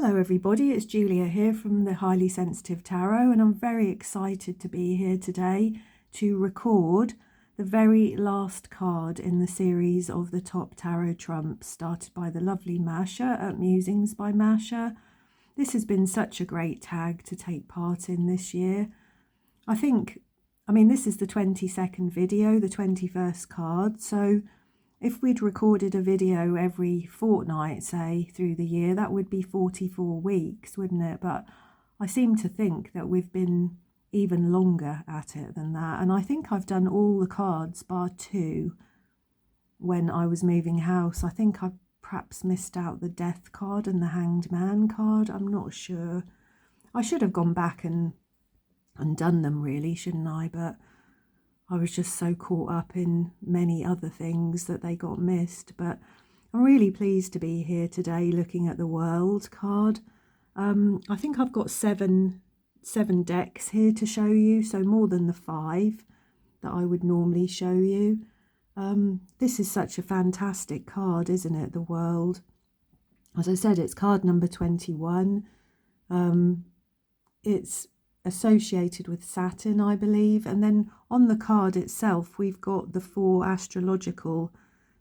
Hello everybody, it's Julia here from the Highly Sensitive Tarot, and I'm very excited to be here today to record the very last card in the series of the top tarot trumps started by the lovely Mascha at Musings by Mascha. This has been such a great tag to take part in this year. I mean this is the 22nd video, the 21st card, so if we'd recorded a video every fortnight, say, through the year, that would be 44 weeks, wouldn't it? But I seem to think that we've been even longer at it than that. And I think I've done all the cards bar 2 when I was moving house. I think I perhaps missed out the Death card and the Hanged Man card. I'm not sure. I should have gone back and done them really, shouldn't I? But I was just so caught up in many other things that they got missed. But I'm really pleased to be here today looking at the World card. I think I've got seven decks here to show you, so more than the 5 that I would normally show you. This is such a fantastic card, isn't it, the World? As I said, it's card number 21. It's associated with Saturn, I believe, and then on the card itself we've got the 4 astrological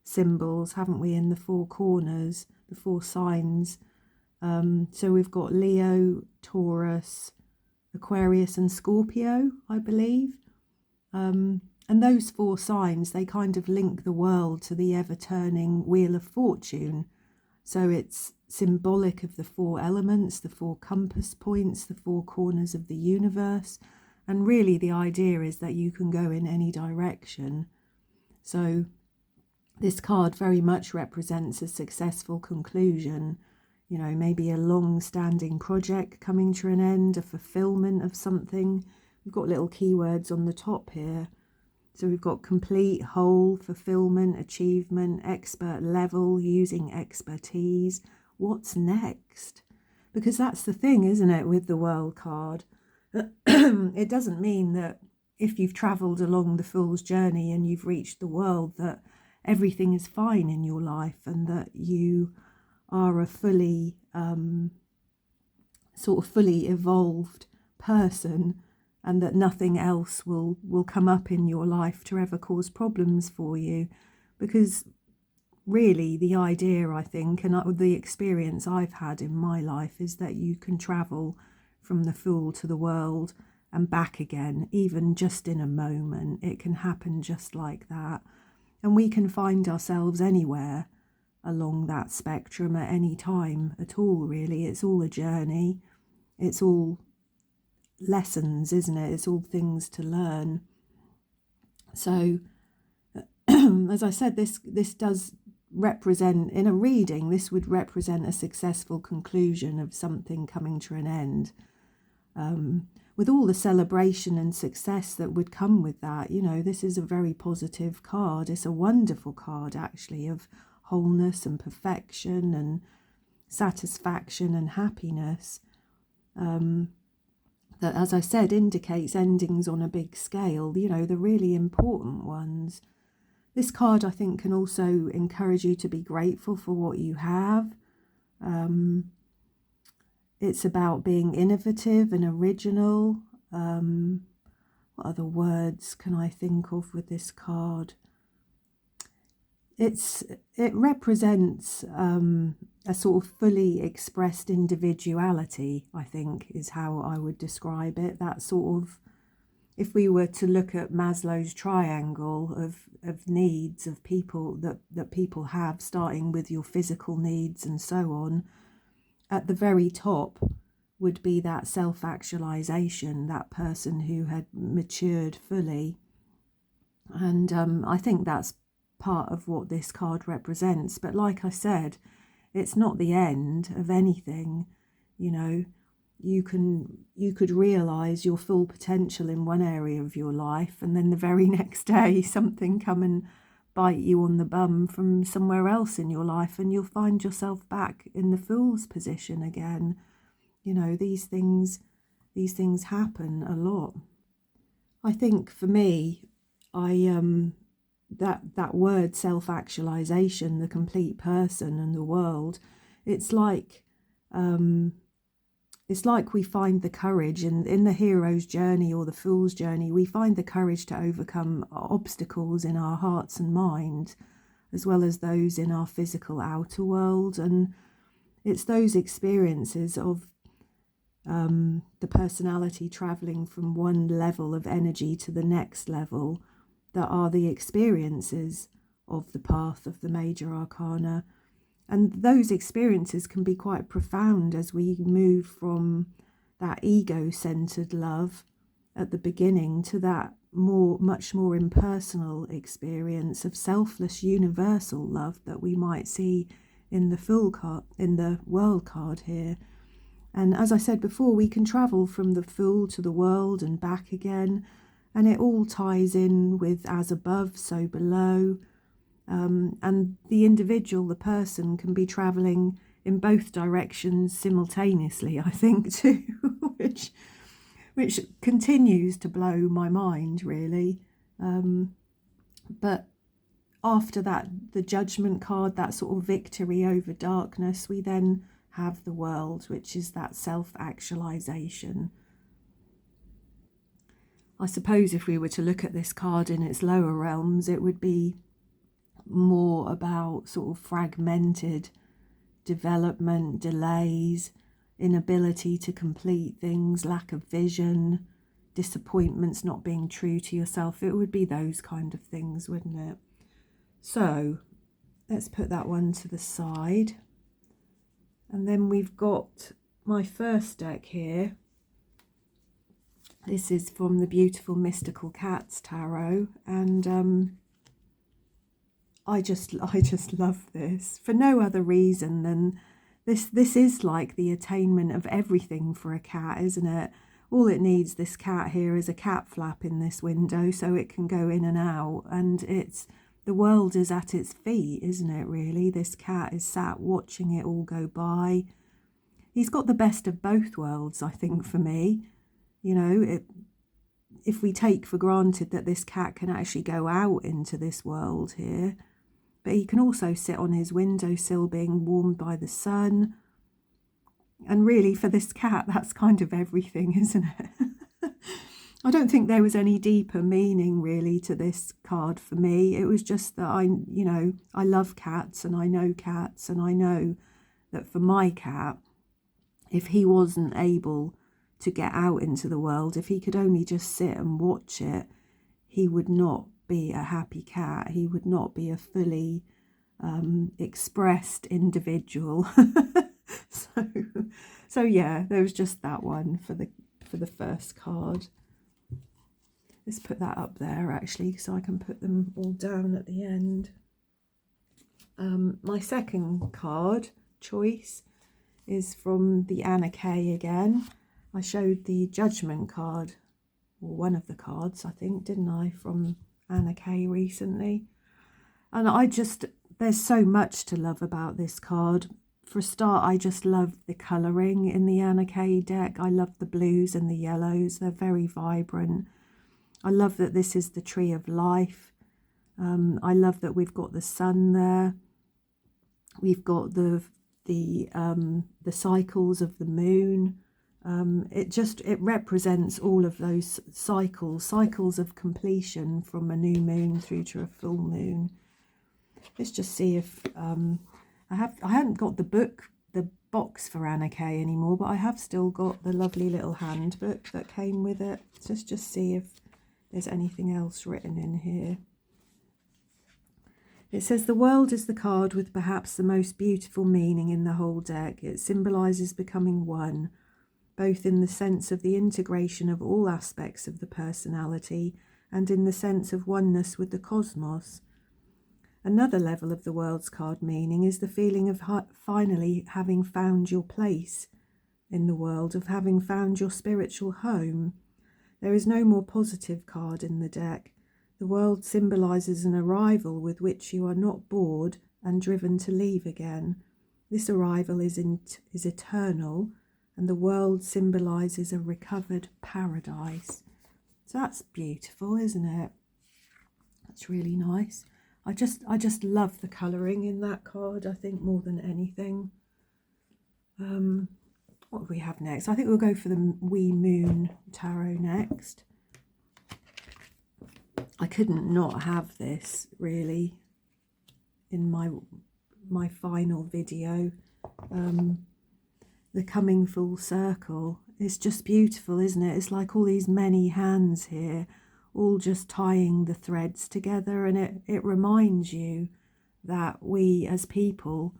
symbols, haven't we, in the 4 corners, the 4 signs. So we've got Leo, Taurus, Aquarius and Scorpio, I believe, and those 4 signs, they kind of link the world to the ever-turning Wheel of Fortune. So it's symbolic of the 4 elements, the 4 compass points, the 4 corners of the universe. And really the idea is that you can go in any direction. So this card very much represents a successful conclusion, you know, maybe a long-standing project coming to an end, a fulfillment of something. We've got little keywords on the top here. So we've got complete, whole, fulfillment, achievement, expert level, using expertise. What's next? Because that's the thing, isn't it, with the World card? It doesn't mean that if you've travelled along the Fool's Journey and you've reached the World that everything is fine in your life and that you are a fully fully evolved person, and that nothing else will come up in your life to ever cause problems for you. Because really the idea, I think, and the experience I've had in my life, is that you can travel from the Fool to the World and back again, even just in a moment. It can happen just like that. And we can find ourselves anywhere along that spectrum at any time at all, really. It's all a journey. It's all lessons, isn't it? It's all things to learn. So as I said, this does represent, in a reading, this would represent a successful conclusion of something coming to an end, with all the celebration and success that would come with that. You know, this is a very positive card. It's a wonderful card, actually, of wholeness and perfection and satisfaction and happiness. That, as I said, indicates endings on a big scale, you know, the really important ones. This card, I think, can also encourage you to be grateful for what you have. It's about being innovative and original. What other words can I think of with this card? It represents a sort of fully expressed individuality, I think, is how I would describe it. That sort of, if we were to look at Maslow's triangle of needs of people that people have, starting with your physical needs and so on, at the very top would be that self-actualization, that person who had matured fully. And I think that's part of what this card represents. But like I said, it's not the end of anything. You know, you could realize your full potential in one area of your life, and then the very next day something come and bite you on the bum from somewhere else in your life, and you'll find yourself back in the Fool's position again. You know, these things happen a lot. I think for me, that word self-actualization, the complete person and the world, it's like It's like we find the courage in the hero's journey or the fool's journey. We find the courage to overcome obstacles in our hearts and minds, as well as those in our physical outer world. And it's those experiences of the personality traveling from one level of energy to the next level that are the experiences of the path of the major arcana. And those experiences can be quite profound as we move from that ego-centered love at the beginning to that much more impersonal experience of selfless universal love that we might see in the Fool card, in the World card here. And as I said before, we can travel from the Fool to the World and back again, and it all ties in with as above, so below. And the individual, the person, can be travelling in both directions simultaneously, I think, too, which continues to blow my mind, really. But after that, the Judgment card, that sort of victory over darkness, we then have the World, which is that self-actualization. I suppose if we were to look at this card in its lower realms, it would be more about sort of fragmented development, delays, inability to complete things, lack of vision, disappointments, not being true to yourself. It would be those kind of things, wouldn't it? So let's put that one to the side. And then we've got my first deck here. This is from the beautiful Mystical Cats Tarot, and I just love this for no other reason than this is like the attainment of everything for a cat, isn't it? All it needs, this cat here, is a cat flap in this window so it can go in and out, and the world is at its feet, isn't it, really? This cat is sat watching it all go by. He's got the best of both worlds, I think, for me. You know, if we take for granted that this cat can actually go out into this world here, but he can also sit on his windowsill being warmed by the sun. And really, for this cat, that's kind of everything, isn't it? I don't think there was any deeper meaning, really, to this card for me. It was just that I love cats and I know cats, and I know that for my cat, if he wasn't able to get out into the world, if he could only just sit and watch it, he would not be a happy cat. He would not be a fully expressed individual. so yeah, there was just that one for the first card. Let's put that up there actually, so I can put them all down at the end. My second card choice is from the Anna Kay again. I showed the Judgment card, or one of the cards, I think, didn't I, from Anna Kay recently. And there's so much to love about this card. For a start, I just love the colouring in the Anna Kay deck. I love the blues and the yellows. They're very vibrant. I love that this is the tree of life. I love that we've got the sun there. We've got the cycles of the moon. It represents all of those cycles of completion from a new moon through to a full moon. Let's just see if I haven't got the box for Anna Kay anymore, but I have still got the lovely little handbook that came with it. Let's just see if there's anything else written in here. It says, the world is the card with perhaps the most beautiful meaning in the whole deck. It symbolises becoming one, both in the sense of the integration of all aspects of the personality and in the sense of oneness with the cosmos. Another level of the world's card meaning is the feeling of finally having found your place in the world, of having found your spiritual home. There is no more positive card in the deck. The world symbolises an arrival with which you are not bored and driven to leave again. This arrival is eternal, and the world symbolises a recovered paradise. So that's beautiful, isn't it? That's really nice. I just love the colouring in that card, I think, more than anything. What do we have next? I think we'll go for the Wee Moon Tarot next. I couldn't not have this really in my final video. The coming full circle. It's just beautiful, isn't it? It's like all these many hands here, all just tying the threads together, and it reminds you that we as people,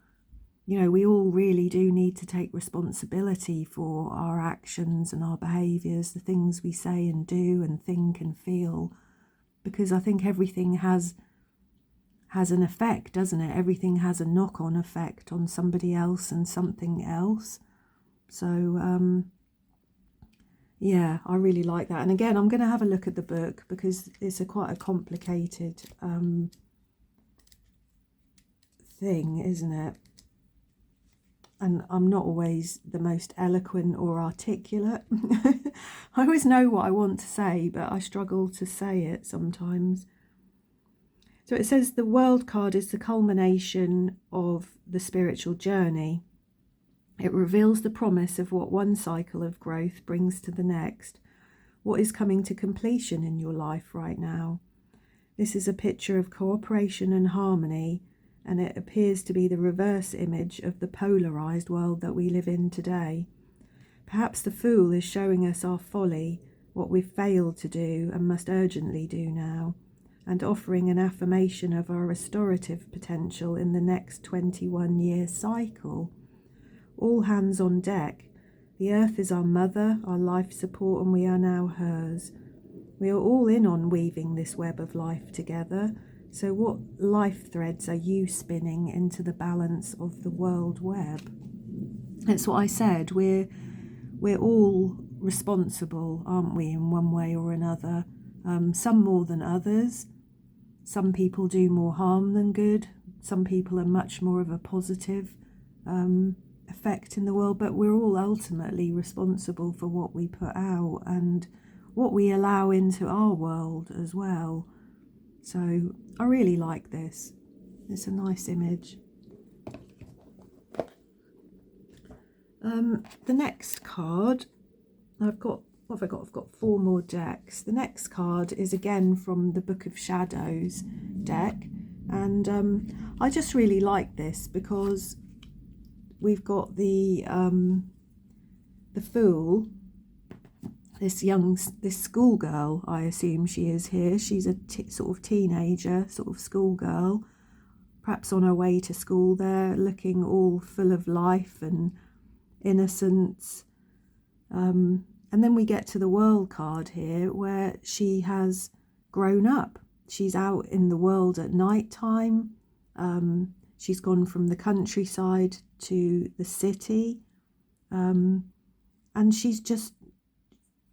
you know, we all really do need to take responsibility for our actions and our behaviours, the things we say and do and think and feel, because I think everything has an effect, doesn't it? Everything has a knock-on effect on somebody else and something else. So yeah, I really like that. And again, I'm going to have a look at the book because it's quite a complicated thing, isn't it? And I'm not always the most eloquent or articulate. I always know what I want to say, but I struggle to say it sometimes. So it says the World card is the culmination of the spiritual journey. It reveals the promise of what one cycle of growth brings to the next, what is coming to completion in your life right now. This is a picture of cooperation and harmony, and it appears to be the reverse image of the polarized world that we live in today. Perhaps the Fool is showing us our folly, what we've failed to do and must urgently do now, and offering an affirmation of our restorative potential in the next 21-year cycle. All hands on deck. The earth is our mother, our life support, and we are now hers. We are all in on weaving this web of life together. So what life threads are you spinning into the balance of the world web? That's what I said. We're all responsible, aren't we, in one way or another? Some more than others. Some people do more harm than good. Some people are much more of a positive effect in the world, but we're all ultimately responsible for what we put out and what we allow into our world as well. So I really like this. It's a nice image. The next card, I've got 4 more decks. The next card is again from the Book of Shadows deck, and I just really like this because we've got the Fool, this schoolgirl, I assume she is here. She's a sort of teenager, sort of schoolgirl, perhaps on her way to school there, looking all full of life and innocence. And then we get to the World card here, where she has grown up. She's out in the world at night time. She's gone from the countryside to the city. And she's just,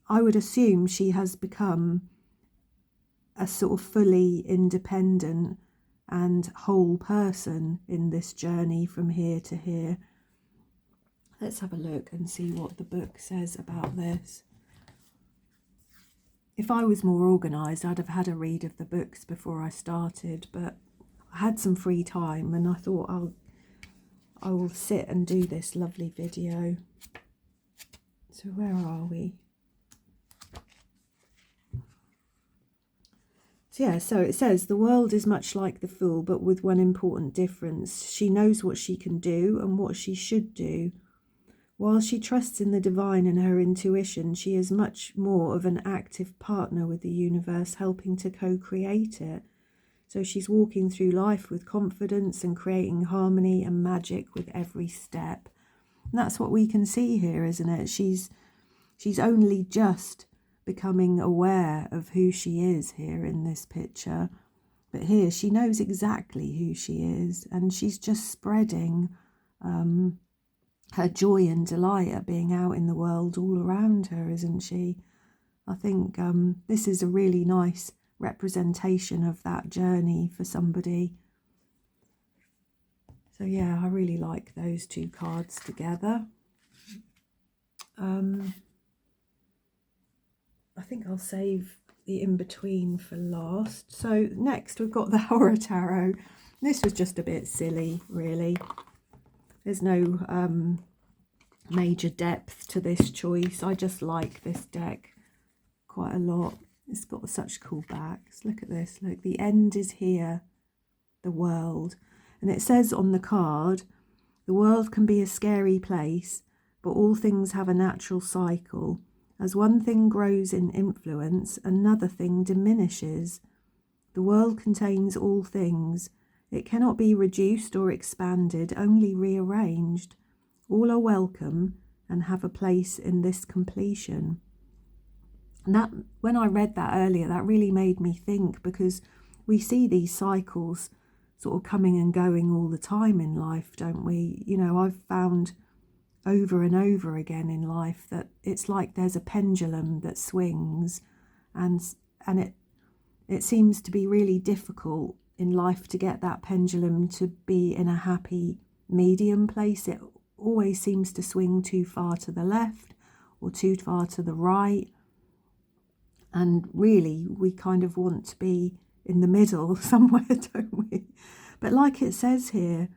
I would assume she has become a sort of fully independent and whole person in this journey from here to here. Let's have a look and see what the book says about this. If I was more organised, I'd have had a read of the books before I started, but I had some free time and I thought I will sit and do this lovely video. So where are we? So it says, the world is much like the Fool, but with one important difference. She knows what she can do and what she should do. While she trusts in the divine and her intuition, she is much more of an active partner with the universe, helping to co-create it. So she's walking through life with confidence and creating harmony and magic with every step. And that's what we can see here, isn't it? She's only just becoming aware of who she is here in this picture. But here she knows exactly who she is, and she's just spreading her joy and delight at being out in the world all around her, isn't she? I think this is a really nice representation of that journey for somebody. So yeah, I really like those 2 cards together. I think I'll save the in-between for last. So next we've got the Horror Tarot. This was just a bit silly, really. There's no major depth to this choice. I just like this deck quite a lot. It's got such cool backs. Look at this. Look, the end is here, the world. And it says on the card, the world can be a scary place, but all things have a natural cycle. As one thing grows in influence, another thing diminishes. The world contains all things. It cannot be reduced or expanded, only rearranged. All are welcome and have a place in this completion. And that, when I read that earlier, that really made me think, because we see these cycles sort of coming and going all the time in life, don't we? You know, I've found over and over again in life that it's like there's a pendulum that swings, and it seems to be really difficult in life to get that pendulum to be in a happy medium place. It always seems to swing too far to the left or too far to the right. And really, we kind of want to be in the middle somewhere, don't we? But like it says here,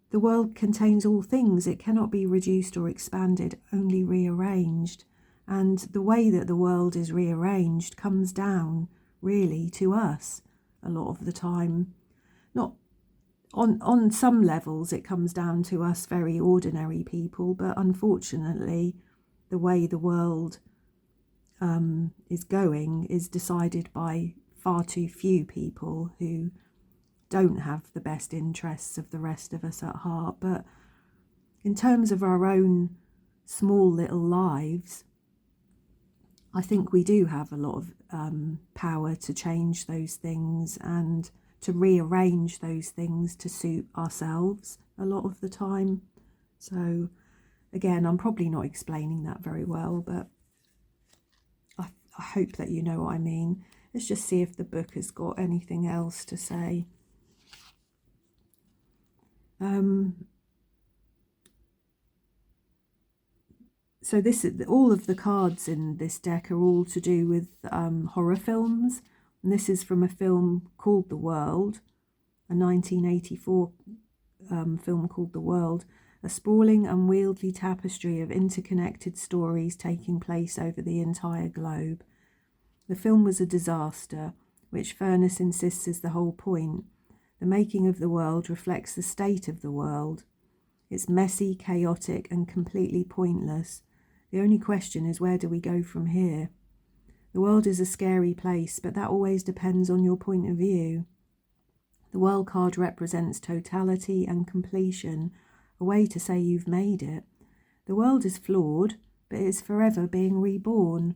the world contains all things. It cannot be reduced or expanded, only rearranged. And the way that the world is rearranged comes down really to us a lot of the time. Not on some levels, it comes down to us very ordinary people, but unfortunately, the way the world is going is decided by far too few people who don't have the best interests of the rest of us at heart. But in terms of our own small little lives, I think we do have a lot of power to change those things and to rearrange those things to suit ourselves a lot of the time. So again, I'm probably not explaining that very well, but I hope that you know what I mean. Let's just see if the book has got anything else to say. So this is, all of the cards in this deck are all to do with horror films. And this is from a film called The World, a 1984 film called The World, a sprawling, unwieldy tapestry of interconnected stories taking place over the entire globe. The film was a disaster, which Furness insists is the whole point. The making of the world reflects the state of the world. It's messy, chaotic, and completely pointless. The only question is, where do we go from here? The world is a scary place, but that always depends on your point of view. The world card represents totality and completion, a way to say you've made it. The world is flawed, but it's forever being reborn.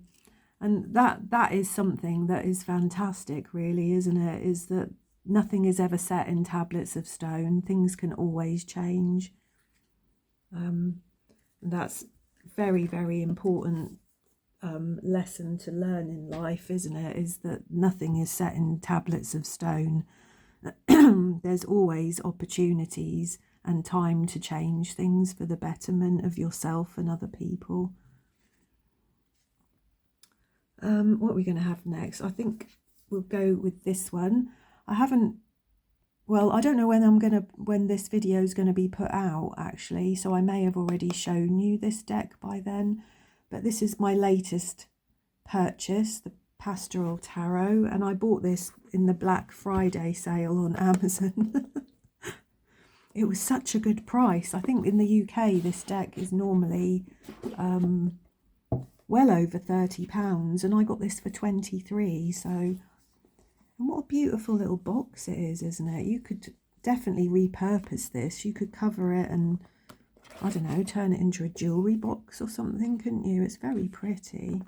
And that is something that is fantastic, really, isn't it? Is that nothing is ever set in tablets of stone. Things can always change. That's very, very important lesson to learn in life, isn't it? Is that nothing is set in tablets of stone. There's always opportunities and time to change things for the betterment of yourself and other people. What are we going to have next? I think we'll go with this one. I don't know when this video is going to be put out, actually, so I may have already shown you this deck by then, but this is my latest purchase, the Pastoral Tarot, and I bought this in the Black Friday sale on Amazon. It was such a good price. I think in the UK this deck is normally well over £30, and I got this for 23. So, and what a beautiful little box it is, isn't it? You could definitely repurpose this. You could cover it and, I don't know, turn it into a jewellery box or something, couldn't you? It's very pretty.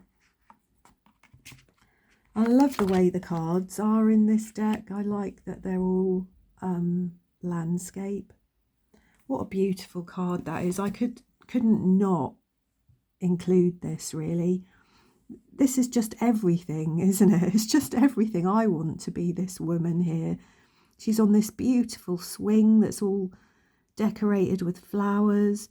I love the way the cards are in this deck. I like that they're all landscape. What a beautiful card that is. I couldn't not include this, really. This is just everything, isn't it? It's just everything. I want to be this woman here. She's on this beautiful swing that's all decorated with flowers.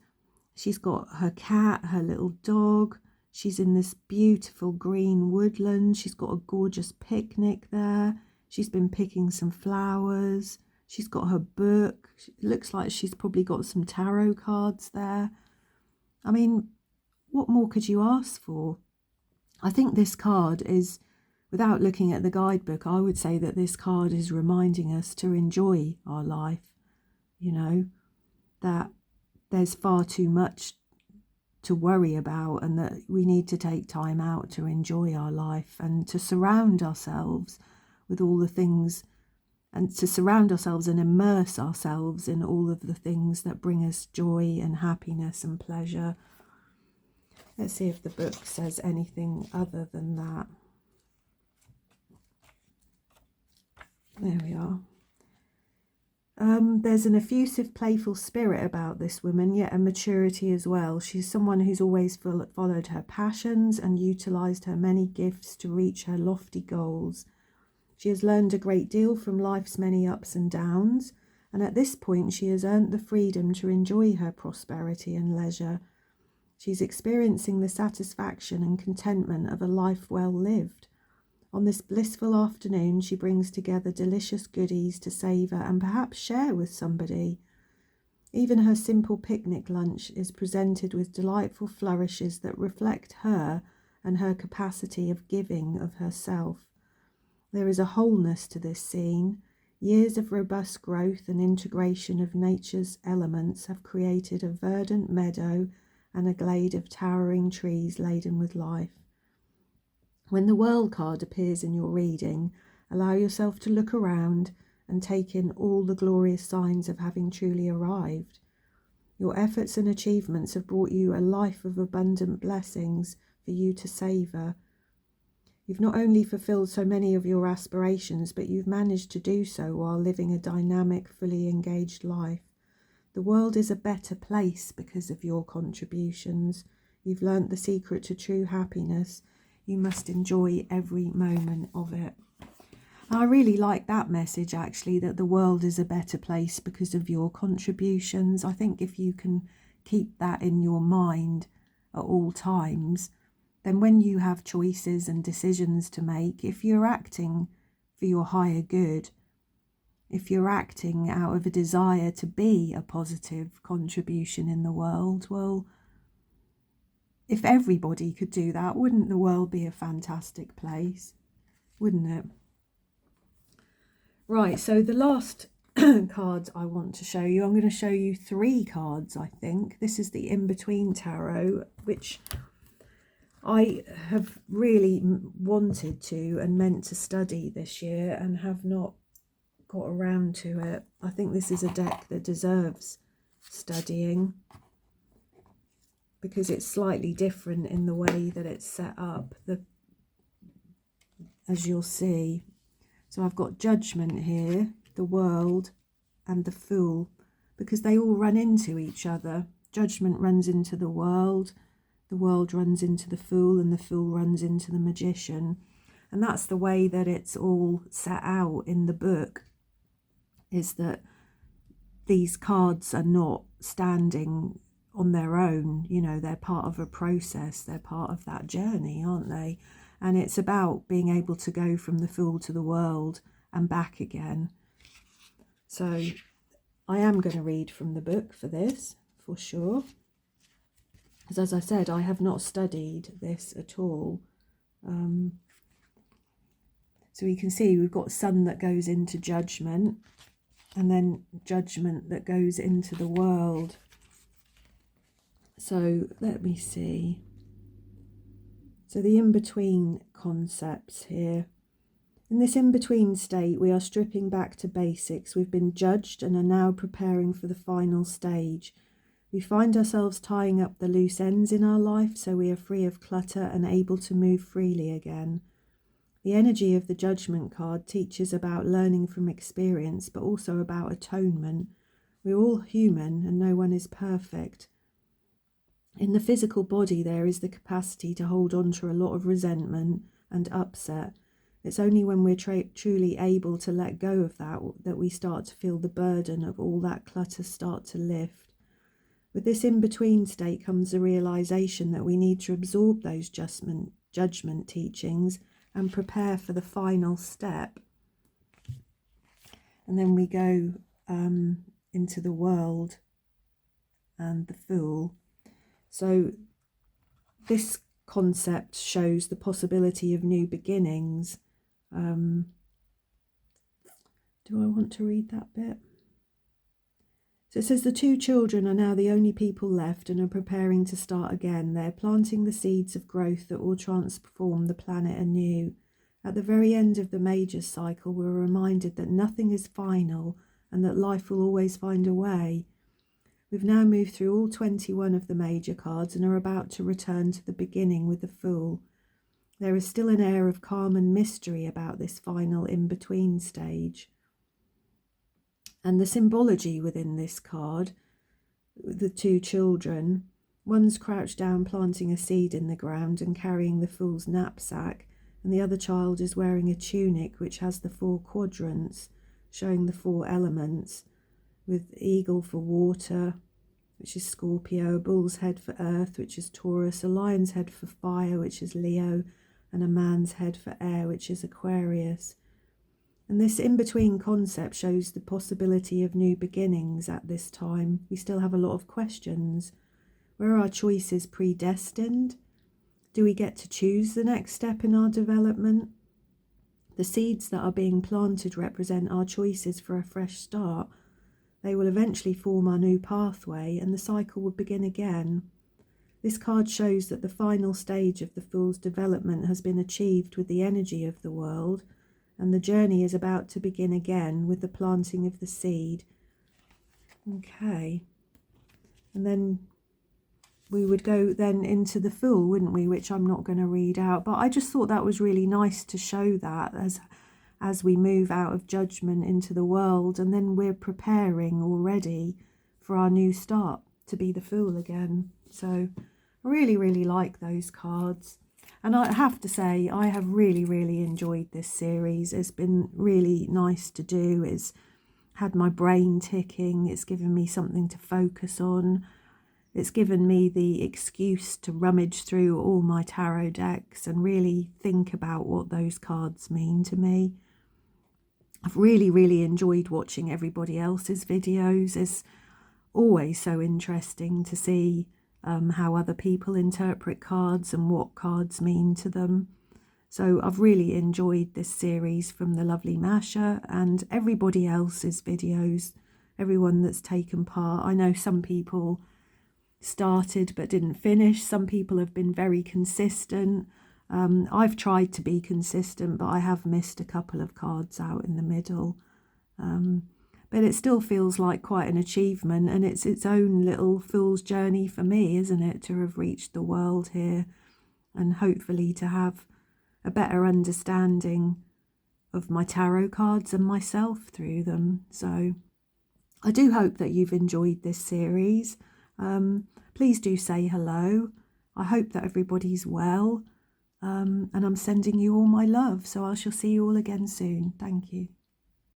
She's got her cat, her little dog. She's in this beautiful green woodland. She's got a gorgeous picnic there. She's been picking some flowers. She's got her book. It looks like she's probably got some tarot cards there. I mean, what more could you ask for? I think this card is, without looking at the guidebook, I would say that this card is reminding us to enjoy our life, that there's far too much to worry about, and that we need to take time out to enjoy our life and to surround ourselves with all the things, and to surround ourselves and immerse ourselves in all of the things that bring us joy and happiness and pleasure. Let's see if the book says anything other than that. There we are. There's an effusive, playful spirit about this woman, yet a maturity as well. She's someone who's always followed her passions and utilised her many gifts to reach her lofty goals. She has learned a great deal from life's many ups and downs, and at this point she has earned the freedom to enjoy her prosperity and leisure. She's experiencing the satisfaction and contentment of a life well lived. On this blissful afternoon, she brings together delicious goodies to savour and perhaps share with somebody. Even her simple picnic lunch is presented with delightful flourishes that reflect her and her capacity of giving of herself. There is a wholeness to this scene. Years of robust growth and integration of nature's elements have created a verdant meadow and a glade of towering trees laden with life. When the World card appears in your reading, allow yourself to look around and take in all the glorious signs of having truly arrived. Your efforts and achievements have brought you a life of abundant blessings for you to savour. You've not only fulfilled so many of your aspirations, but you've managed to do so while living a dynamic, fully engaged life. The world is a better place because of your contributions. You've learnt the secret to true happiness. You must enjoy every moment of it. I really like that message, actually, that the world is a better place because of your contributions. I think if you can keep that in your mind at all times, then when you have choices and decisions to make, if you're acting for your higher good, if you're acting out of a desire to be a positive contribution in the world, well, if everybody could do that, wouldn't the world be a fantastic place? Wouldn't it? Right, so the last cards I want to show you, I'm going to show you 3 cards, I think. This is the In-Between Tarot, which I have really wanted to and meant to study this year and have not got around to it. I think this is a deck that deserves studying because it's slightly different in the way that it's set up, as you'll see. So I've got Judgment here, the World and the Fool, because they all run into each other. Judgment runs into the World runs into the Fool, and the Fool runs into the Magician. And that's the way that it's all set out in the book, is that these cards are not standing on their own. They're part of a process, they're part of that journey, aren't they? And it's about being able to go from the Fool to the World and back again. So I am going to read from the book for this, for sure, because as I said, I have not studied this at all. So you can see we've got Sun that goes into Judgment, and then Judgment that goes into the World. So let me see. So the in-between concepts here. In this in-between state, we are stripping back to basics. We've been judged and are now preparing for the final stage. We find ourselves tying up the loose ends in our life so we are free of clutter and able to move freely again. The energy of the Judgment card teaches about learning from experience, but also about atonement. We're all human and no one is perfect. In the physical body, there is the capacity to hold on to a lot of resentment and upset. It's only when we're truly able to let go of that we start to feel the burden of all that clutter start to lift. With this in-between state comes the realization that we need to absorb those judgment teachings and prepare for the final step. And then we go into the World and the Fool. So this concept shows the possibility of new beginnings. Do I want to read that bit? So it says the two children are now the only people left and are preparing to start again. They're planting the seeds of growth that will transform the planet anew. At the very end of the major cycle, we're reminded that nothing is final and that life will always find a way. We've now moved through all 21 of the major cards and are about to return to the beginning with the Fool. There is still an air of calm and mystery about this final in-between stage. And the symbology within this card, the two children, one's crouched down planting a seed in the ground and carrying the Fool's knapsack, and the other child is wearing a tunic which has the 4 quadrants, showing the 4 elements, with eagle for water, which is Scorpio, a bull's head for earth, which is Taurus, a lion's head for fire, which is Leo, and a man's head for air, which is Aquarius. And this in-between concept shows the possibility of new beginnings at this time. We still have a lot of questions. Were our choices predestined? Do we get to choose the next step in our development? The seeds that are being planted represent our choices for a fresh start. They will eventually form our new pathway and the cycle will begin again. This card shows that the final stage of the Fool's development has been achieved with the energy of the world, and the journey is about to begin again with the planting of the seed. Okay. And then we would go then into the Fool, wouldn't we? Which I'm not going to read out. But I just thought that was really nice to show that as we move out of judgment into the world. And then we're preparing already for our new start to be the Fool again. So I really, really like those cards. And I have to say, I have really, really enjoyed this series. It's been really nice to do. It's had my brain ticking. It's given me something to focus on. It's given me the excuse to rummage through all my tarot decks and really think about what those cards mean to me. I've really, really enjoyed watching everybody else's videos. It's always so interesting to see how other people interpret cards and what cards mean to them. So I've really enjoyed this series from the lovely Mascha and everybody else's videos, everyone that's taken part. I know some people started but didn't finish. Some people have been very consistent. I've tried to be consistent, but I have missed a couple of cards out in the middle. But it still feels like quite an achievement, and it's its own little fool's journey for me, isn't it, to have reached the world here and hopefully to have a better understanding of my tarot cards and myself through them. So I do hope that you've enjoyed this series. Please do say hello. I hope that everybody's well, and I'm sending you all my love. So I shall see you all again soon. Thank you.